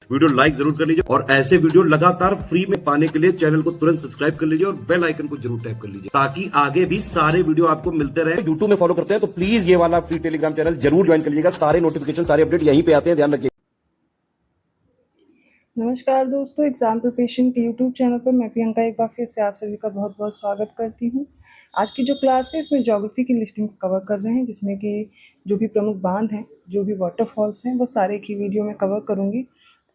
Video like जरूर कर लीजिए और ऐसे वीडियो लगातार फ्री में पाने के लिए चैनल को तुरंत सब्सक्राइब कर लीजिए और बेल आइकन को जरूर टैप कर लीजिए ताकि आगे भी सारे वीडियो आपको मिलते रहे। यूट्यूब में फॉलो करते हैं तो प्लीज ये वाला फ्री टेलीग्राम चैनल जरूर ज्वाइन कर लीजिएगा। सारे नोटिफिकेशन सारे अपडेट यहीं पे आते हैं, ध्यान रखिए। नमस्कार दोस्तों, एग्जाम प्रिपरेशन के यूट्यूब चैनल पर मैं प्रियंका एक बार फिर से आप सभी का बहुत बहुत स्वागत करती हूं। आज की जो क्लास है इसमें ज्योग्राफी की लिस्टिंग कवर कर रहे हैं, जिसमें कि जो भी प्रमुख बांध हैं, जो भी वाटरफॉल्स हैं, वो सारे की वीडियो में कवर करूंगी।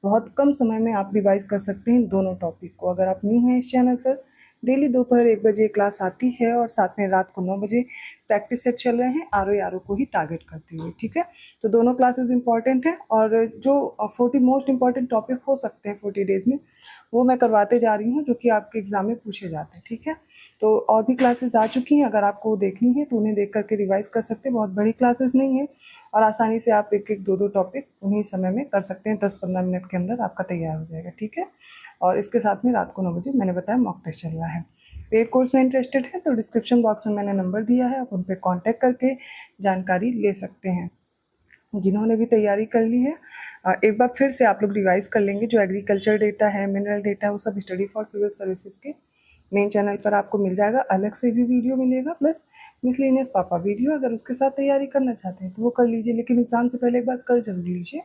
बहुत कम समय में आप रिवाइज कर सकते हैं दोनों टॉपिक को। अगर आप न्यू हैं इस चैनल पर, डेली दोपहर 1 बजे क्लास आती है और साथ में रात को 9 बजे प्रैक्टिस सेट चल रहे हैं आर को ही टारगेट करते हुए, ठीक है। तो दोनों क्लासेस इंपॉर्टेंट हैं और जो 40 मोस्ट इंपॉर्टेंट टॉपिक हो सकते हैं 40 डेज़ में, वो मैं करवाते जा रही हूँ, जो कि आपके एग्जाम में पूछे जाते हैं, ठीक है। तो और भी क्लासेस आ चुकी हैं, अगर आपको देखनी है तो उन्हें देख करके रिवाइज कर सकते हैं। बहुत बड़ी क्लासेस नहीं है और आसानी से आप एक एक दो टॉपिक उन्हीं समय में कर सकते हैं। 10-15 मिनट के अंदर आपका तैयार हो जाएगा, ठीक है। और इसके साथ में रात को 9 बजे मैंने बताया मॉक टेस्ट चल रहा है। पेड कोर्स में इंटरेस्टेड है तो डिस्क्रिप्शन बॉक्स में मैंने नंबर दिया है, आप उन पर कॉन्टैक्ट करके जानकारी ले सकते हैं। जिन्होंने भी तैयारी कर ली है, एक बार फिर से आप लोग रिवाइज कर लेंगे। जो एग्रीकल्चर डेटा है, मिनरल डेटा है, वो सब स्टडी फॉर सिविल सर्विसेज के मेन चैनल पर आपको मिल जाएगा। अलग से भी वीडियो मिलेगा प्लस मिसलेनियस पापा वीडियो। अगर उसके साथ तैयारी करना चाहते हैं तो वो कर लीजिए, लेकिन एग्जाम से पहले एक बार कर जरूर लीजिए,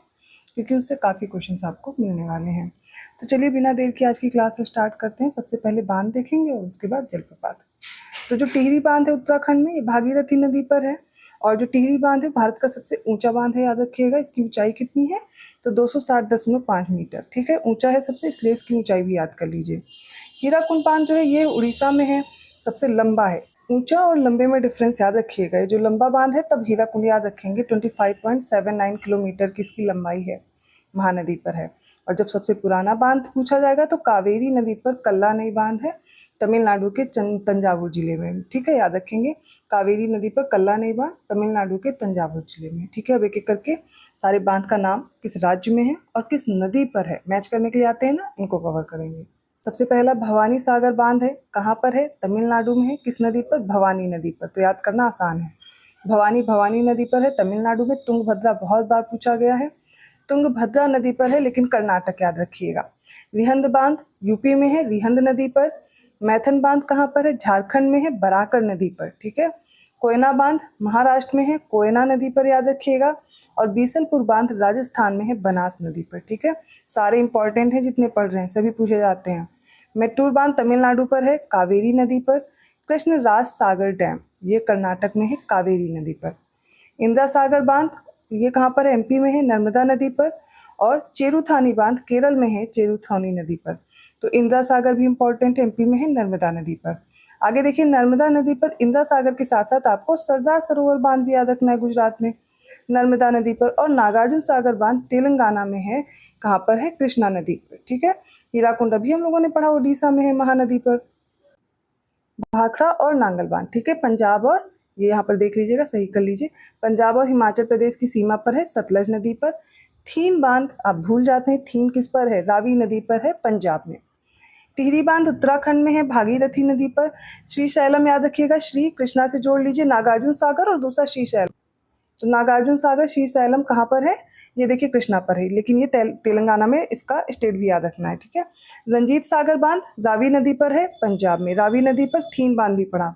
क्योंकि उससे काफ़ी क्वेश्चंस आपको मिलने वाले हैं। तो चलिए बिना देर की आज की क्लास स्टार्ट करते हैं। सबसे पहले बांध देखेंगे और उसके बाद जलप्रपात। तो जो टिहरी बांध है उत्तराखंड में, ये भागीरथी नदी पर है और जो टिहरी बांध है भारत का सबसे ऊंचा बांध है, याद रखिएगा। इसकी ऊंचाई कितनी है तो 260.5 मीटर, ठीक है। ऊंचा है सबसे, इसलिए इसकी ऊंचाई भी याद कर लीजिए। हीराकुंड बांध जो है ये उड़ीसा में है, सबसे लंबा है। ऊंचा और लंबे में डिफरेंस याद रखिएगा। जो लंबा बांध है तब हीराकुंड याद रखेंगे। 25.79 किलोमीटर की इसकी लंबाई है, महानदी पर है। और जब सबसे पुराना बांध पूछा जाएगा तो कावेरी नदी पर कल्लानई बांध है, तमिलनाडु के तंजावुर जिले में, ठीक है। याद रखेंगे कावेरी नदी पर कल्लानई बांध तमिलनाडु के तंजावुर जिले में, ठीक है। अब एक एक करके सारे बांध का नाम किस राज्य में है और किस नदी पर है मैच करने के लिए आते हैं ना, इनको कवर करेंगे। सबसे पहला भवानी सागर बांध है, कहाँ पर है? तमिलनाडु में है। किस नदी पर? भवानी नदी पर। तो याद करना आसान है। भवानी नदी पर है, तमिलनाडु में। तुंगभद्रा बहुत बार पूछा गया है, तुंगभद्रा नदी पर है, लेकिन कर्नाटक याद रखिएगा। रिहंद बांध यूपी में है, रिहंद नदी पर। मैथन बांध कहाँ पर है? झारखंड में है, बराकर नदी पर, ठीक है। कोयना बांध महाराष्ट्र में है, कोयना नदी पर, याद रखिएगा। और बीसलपुर बांध राजस्थान में है, बनास नदी पर, ठीक है। सारे इंपॉर्टेंट हैं, जितने पढ़ रहे हैं सभी पूछे जाते हैं। मेट्टूर बांध तमिलनाडु पर है, कावेरी नदी पर। कृष्णराज सागर डैम ये कर्नाटक में है, कावेरी नदी पर। इंदिरा सागर बांध ये कहाँ पर है? एमपी में है, नर्मदा नदी पर। और चेरुथानी बांध केरल में है, चेरुथानी नदी पर। तो इंदिरा सागर भी इंपॉर्टेंट है, एमपी में है, नर्मदा नदी पर। आगे देखिए, नर्मदा नदी पर इंदिरा सागर के साथ साथ आपको सरदार सरोवर बांध भी याद रखना है, गुजरात में, नर्मदा नदी पर। और नागार्जुन सागर बांध तेलंगाना में है, कहाँ पर है? कृष्णा नदी पर, ठीक है। हीराकुंड अभी हम लोगों ने पढ़ा, उड़ीसा में है, महानदी पर। भाखड़ा और नांगल बांध, ठीक है, पंजाब और, ये यहाँ पर देख लीजिएगा, सही कर लीजिए, पंजाब और हिमाचल प्रदेश की सीमा पर है, सतलज नदी पर। थीन बांध आप भूल जाते हैं, थीन किस पर है? रावी नदी पर है, पंजाब में। टिहरी बांध उत्तराखंड में है, भागीरथी नदी पर। श्रीशैलम याद रखिएगा, श्री कृष्णा से जोड़ लीजिए, नागार्जुन सागर और दूसरा श्रीशैलम। तो नागार्जुन सागर श्रीशैलम कहाँ पर है? ये देखिए कृष्णा पर है, लेकिन ये तेलंगाना में, इसका स्टेट भी याद रखना है, ठीक है। रंजीत सागर बांध रावी नदी पर है, पंजाब में। रावी नदी पर थीन बांध भी पढ़ा।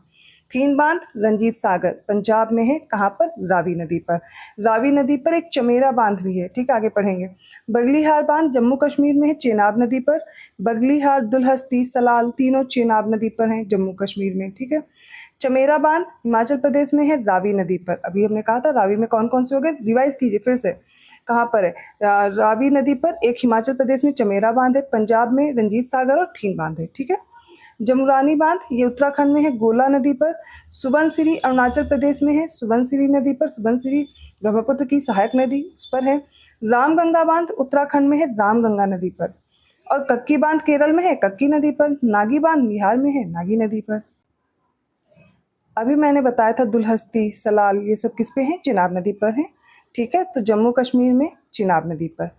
थीन बांध रंजीत सागर पंजाब में है, कहाँ पर? रावी नदी पर। रावी नदी पर एक चमेरा बांध भी है, ठीक है, आगे पढ़ेंगे। बगलीहार बांध जम्मू कश्मीर में है, चेनाब नदी पर। बगलीहार, दुलहस्ती, सलाल तीनों चेनाब नदी पर हैं, जम्मू कश्मीर में, ठीक है। चमेरा बांध हिमाचल प्रदेश में है, रावी नदी पर। अभी हमने कहा था रावी में कौन कौन से हो गए, रिवाइज कीजिए फिर से। कहाँ पर है? रावी नदी पर एक हिमाचल प्रदेश में चमेरा बांध है, पंजाब में रंजीत सागर और थीन बांध है, ठीक है। जमुरानी बांध ये उत्तराखंड में है, गोला नदी पर। सुबनसिरी अरुणाचल प्रदेश में है, सुबनसिरी नदी पर। सुबनसिरी ब्रह्मपुत्र की सहायक नदी, उस पर है। रामगंगा बांध उत्तराखंड में है, रामगंगा नदी पर। और कक्की बांध केरल में है, कक्की नदी पर। नागी बांध बिहार में है, नागी नदी पर। अभी मैंने बताया था दुलहस्ती, सलाल, ये सब किस पे हैं? चिनाब नदी पर हैं, ठीक है। तो जम्मू कश्मीर में चिनाब नदी पर।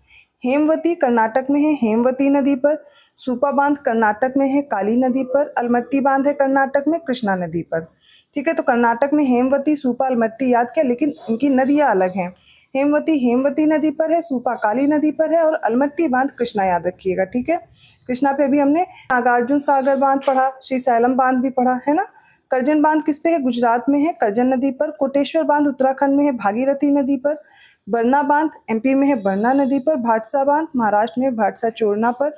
हेमवती कर्नाटक में है, हेमवती नदी पर। सूपा बांध कर्नाटक में है, काली नदी पर। अलमट्टी बांध है कर्नाटक में, कृष्णा नदी पर, ठीक है। तो कर्नाटक में हेमवती, सूपा, अलमट्टी याद किया, लेकिन इनकी नदियाँ अलग हैं। हेमवती हेमवती नदी पर है, सूपा काली नदी पर है और अलमट्टी बांध कृष्णा, याद रखिएगा, ठीक है। कृष्णा पे भी हमने नागार्जुन सागर बांध पढ़ा, श्री सैलम बांध भी पढ़ा है ना। करजन बांध किस पे है, गुजरात में है, करजन नदी पर। कोटेश्वर बांध उत्तराखंड में है, भागीरथी नदी पर। बरना बांध एमपी में है, बरना नदी पर। भाटसा बांध महाराष्ट्र में, भाटसा चोरना पर।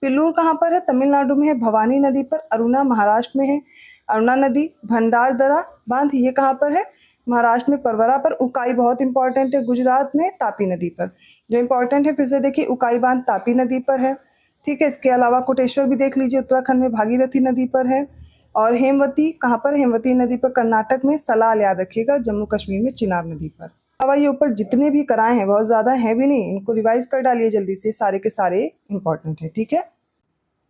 पिल्लूर कहाँ पर है, तमिलनाडु में है, भवानी नदी पर। अरुणा महाराष्ट्र में है, अरुणा नदी। भंडारदरा बांध ये कहाँ पर है, महाराष्ट्र में, परवरा पर। उकाई बहुत इंपॉर्टेंट है, गुजरात में, तापी नदी पर। जो इंपॉर्टेंट है फिर से देखिए, उकाई बांध तापी नदी पर है, ठीक है। इसके अलावा कोटेश्वर भी देख लीजिए, उत्तराखंड में भागीरथी नदी पर है। और हेमवती कहाँ पर, हेमवती नदी पर कर्नाटक में। सलाल याद रखिएगा, जम्मू कश्मीर में, चिनाब नदी पर। अब ये ऊपर जितने भी कराए हैं बहुत ज़्यादा है भी नहीं, इनको रिवाइज कर डालिए जल्दी से, सारे के सारे इंपॉर्टेंट है, ठीक है।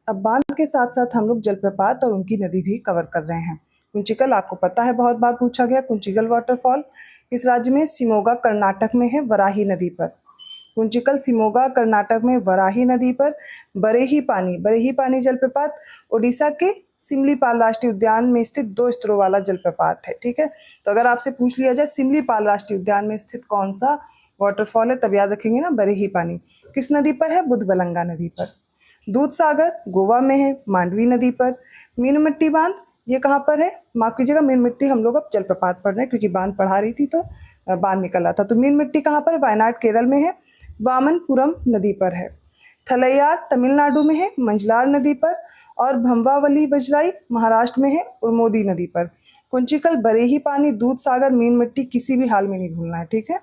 अब बांध के साथ साथ हम लोग जलप्रपात और उनकी नदी भी कवर कर रहे हैं। कुंचिकल आपको पता है, बहुत बार पूछा गया। कुंचिकल वाटरफॉल किस राज्य में, शिमोगा कर्नाटक में है, वराही नदी पर। कुंचिकल शिमोगा कर्नाटक में, वराही नदी पर। बरेही पानी जलप्रपात ओडिशा के सिमलीपाल राष्ट्रीय उद्यान में स्थित 2 स्तरों वाला जलप्रपात है, ठीक है। तो अगर आपसे पूछ लिया जाए सिमलीपाल राष्ट्रीय उद्यान में स्थित कौन सा वाटरफॉल है, तब याद रखेंगे ना, बरेही पानी। किस नदी पर है, बुधबलंगा नदी पर। दूध सागर गोवा में है, मांडवी नदी पर। मीनमिट्टी बांध ये कहाँ पर है, माफ कीजिएगा, मीनमिट्टी हम लोग अब जलप्रपात पढ़ रहे हैं क्योंकि बांध पढ़ा रही थी तो बांध निकल रहा था। तो मीनमिट्टी कहाँ पर है, वायनाड केरल में है, वामनपुरम नदी पर है। थलैयार तमिलनाडु में है, मंझलार नदी पर। और भंवावली वजराई महाराष्ट्र में है, उर्मोदी नदी पर। कुंचिकल, बरेही पानी, दूध सागर, मीनमिट्टी किसी भी हाल में नहीं भूलना है, ठीक है।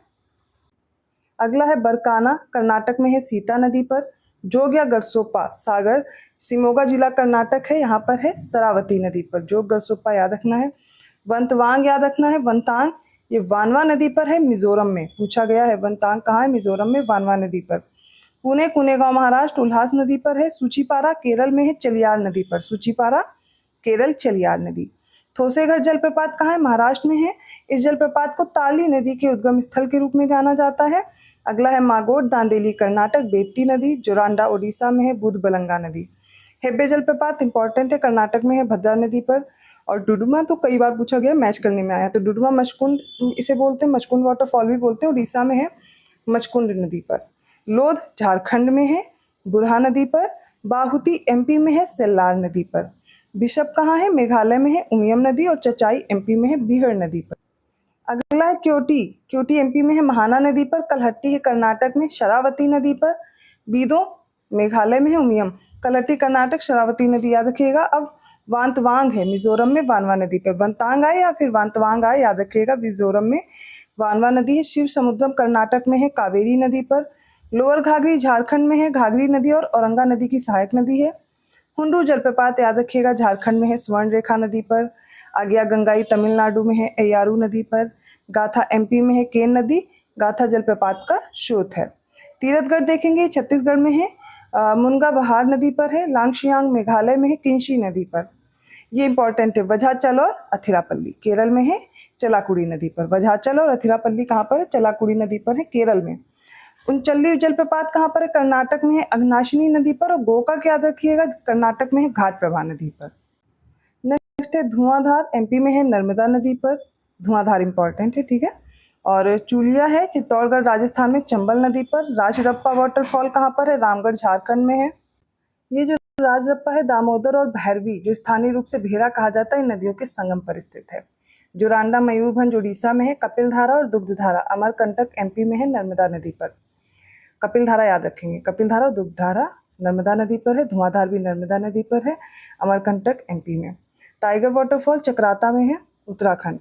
अगला है बरकाना, कर्नाटक में है, सीता नदी पर। जोग या गरसोप्पा सागर शिमोगा जिला कर्नाटक है, यहाँ पर है, शरावती नदी पर। जोग गरसोप्पा याद रखना है। वंतवांग याद रखना है, वंतांग ये वानवा नदी पर है, मिजोरम में पूछा गया है। वंतांग कहाँ है, मिजोरम में, वानवा नदी पर। पुणे कुनेगांव महाराष्ट्र उल्हास नदी पर है। सूचीपारा केरल में है, चलियार नदी पर। सूचीपारा केरल, चलियार नदी। थोसेघर जलप्रपात कहाँ है, महाराष्ट्र में है। इस जलप्रपात को ताली नदी के उद्गम स्थल के रूप में जाना जाता है। अगला है मागोट दांदेली कर्नाटक, बेत्ती नदी। जोरांडा ओडिशा में है, बुधबलंगा नदी। हेब्बे जलप्रपात इंपॉर्टेंट है, कर्नाटक में है, भद्रा नदी पर। और डुडुमा तो कई बार पूछा गया, मैच करने में आया, तो डुडुमा मचकुंड इसे बोलते हैं, मचकुंड वाटरफॉल भी बोलते हैं, उड़ीसा में है, मचकुंड नदी पर। लोध झारखंड में है, बुरहा नदी पर। बाहुती एमपी में है, सेल्लार नदी पर। बिशप कहाँ है, मेघालय में है, उमियम नदी। और चचाई एमपी में है, बिहड़ नदी पर। अगला है क्योटी, क्योटी एमपी में है, महाना नदी पर। कलहट्टी है कर्नाटक में, शरावती नदी पर। बीदो मेघालय में है, उमियम। कलहट्टी कर्नाटक, शरावती नदी याद रखिएगा। अब वांतवांग है मिजोरम में, वानवा नदी पर। वंतांग आए या फिर वांतवांग आए, याद रखिएगा, मिजोरम में, वानवा नदी है। शिव समुद्रम कर्नाटक में है, कावेरी नदी पर। लोअर घाघरी झारखंड में है, घाघरी नदी और औरंगा नदी की सहायक नदी है। हुंडू जलप्रपात याद रखिएगा, झारखंड में है, स्वर्ण रेखा नदी पर। आज्ञा गंगाई तमिलनाडु में है, अय्यारू नदी पर। गाथा एमपी में है, केन नदी गाथा जलप्रपात का स्रोत है। तीरथगढ़ देखेंगे, छत्तीसगढ़ में है, मुनगा बहार नदी पर है। लांगशियांग मेघालय में है, किंशी नदी पर। ये इंपॉर्टेंट है। वझाचल और अथिरापल्ली केरल में है, चलाकुड़ी नदी पर। वझाचल और अथिरापल्ली कहाँ पर है, चलाकुड़ी नदी पर है, केरल में। उनचल्ली जलप्रपात कहाँ पर है, कर्नाटक में है, अघनाशिनी नदी पर। और गोकाक याद रखिएगा, कर्नाटक में है, घाट प्रभा नदी पर। नेक्स्ट है धुआंधार, एमपी में है, नर्मदा नदी पर। धुआंधार इंपॉर्टेंट है, ठीक है। और चूलिया है, चित्तौड़गढ़ राजस्थान में, चंबल नदी पर। राजरप्पा वाटरफॉल कहाँ पर है, रामगढ़ झारखंड में है। ये जो राजरप्पा है, दामोदर और भैरवी जो स्थानीय रूप से भेरा कहा जाता है, इन नदियों के संगम पर स्थित है। जोरांडा मयूरभंज उड़ीसा में है। कपिलधारा और दुग्धधारा अमरकंटक एमपी में है, नर्मदा नदी पर। कपिलधारा याद रखेंगे, कपिलधारा और दुग्धधारा नर्मदा नदी पर है। धुआंधार भी नर्मदा नदी पर है, अमरकंटक एमपी में। टाइगर वाटरफॉल चक्राता में है, उत्तराखंड।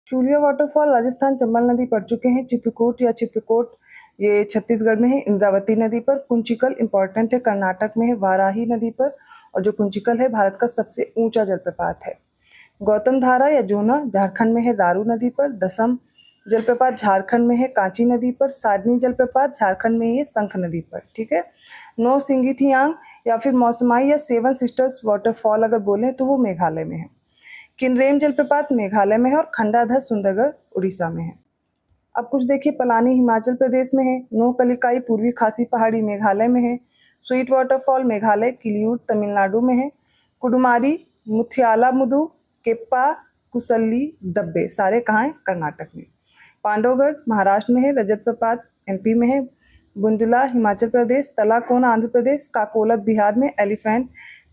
चूलिया वाटरफॉल राजस्थान, चंबल नदी पड़ चुके हैं। चित्रकूट या चित्रकोट ये छत्तीसगढ़ में है, इंद्रावती नदी पर। कुंचिकल इंपॉर्टेंट है, कर्नाटक में है, वाराही नदी पर। और जो कुंचिकल है भारत का सबसे ऊंचा जलप्रपात है। गौतम धारा या जोना झारखंड में है, रारू नदी पर। दसम जलप्रपात झारखंड में है, कांची नदी पर। साडनी जलप्रपात झारखंड में है, शंख नदी पर, ठीक है। नो सिंगिथियांग या फिर मौसमाई या सेवन सिस्टर्स वाटरफॉल अगर बोलें तो वो मेघालय में है। किनरेम जलप्रपात मेघालय में है और खंडाधर सुंदरगढ़ उड़ीसा में है। अब कुछ देखिए, पलानी हिमाचल प्रदेश में है। नो कलिकाई पूर्वी खासी पहाड़ी मेघालय में है। स्वीट वाटरफॉल मेघालय, किलियूर तमिलनाडु में है। कुडुमारी, मुथियाला मुदु, केप्पा, कुसल्ली, दब्बे सारे कहाँ हैं, कर्नाटक में। पांडवगढ़ महाराष्ट्र में है, रजत प्रपात एमपी में है, बुंदला हिमाचल प्रदेश, तलाकोना आंध्र प्रदेश, काकोलत बिहार में, एलिफेंट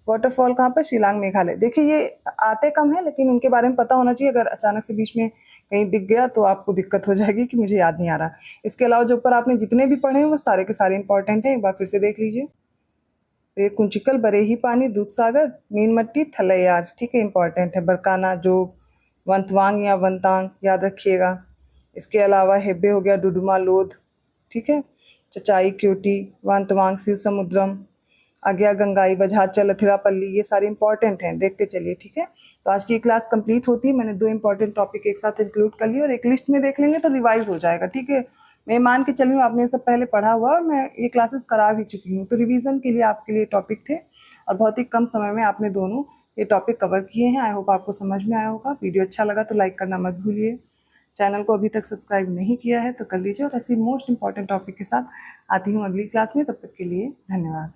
वाटरफॉल कहाँ पर, शिलांग मेघालय। देखिए ये आते कम है लेकिन उनके बारे में पता होना चाहिए, अगर अचानक से बीच में कहीं दिख गया तो आपको दिक्कत हो जाएगी कि मुझे याद नहीं आ रहा। इसके अलावा जो ऊपर आपने जितने भी पढ़े हैं वो सारे के सारे इंपॉर्टेंट हैं, एक बार फिर से देख लीजिए। तो ये कुंचिकल, बरेही पानी, दूधसागर, मीनमट्टी, थलैयार, ठीक है, इंपॉर्टेंट है। बरकाना, जोग, वंतवांग या वंतांग याद रखिएगा। इसके अलावा हेब्बे हो गया, डुडुमा, लोध, ठीक है, चचाई, क्योटी, वंतवांग, शिव समुद्रम, आज्ञा गंगाई, वझाचल, अथिरापल्ली, ये सारे इंपॉर्टेंट हैं, देखते चलिए, ठीक है। तो आज की क्लास कंप्लीट होती है, मैंने 2 इंपॉर्टेंट टॉपिक एक साथ इंक्लूड कर लिए और एक लिस्ट में देख लेंगे तो रिवाइज हो जाएगा, ठीक है। मैं मान के चल रही हूँ आपने सब पहले पढ़ा हुआ और मैं ये क्लासेस करा भी चुकी हूँ, तो रिवीजन के लिए आपके लिए टॉपिक थे और बहुत ही कम समय में आपने दोनों ये टॉपिक कवर किए हैं। आई होप आपको समझ में आया होगा। वीडियो अच्छा लगा तो लाइक करना मत भूलिए। चैनल को अभी तक सब्सक्राइब नहीं किया है तो कर लीजिए और ऐसी मोस्ट इंपॉर्टेंट टॉपिक के साथ आती हूँ अगली क्लास में। तब तक के लिए धन्यवाद।